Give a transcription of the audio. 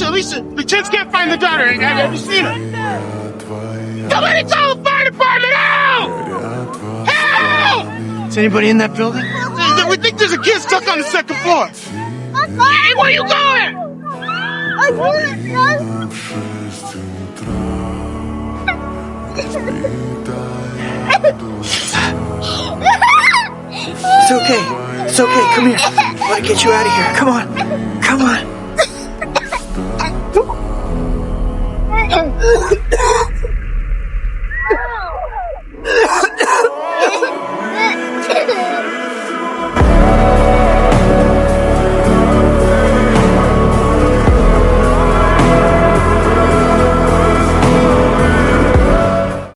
Alicia, the kids can't find the daughter. Have you seen her? Somebody call the fire department! Help! Help! Is anybody in that building? We think there's a kid stuck on the second floor. Hey, where you going? It's okay. It's okay. Come here. I want to get you out of here. Come on. Come on.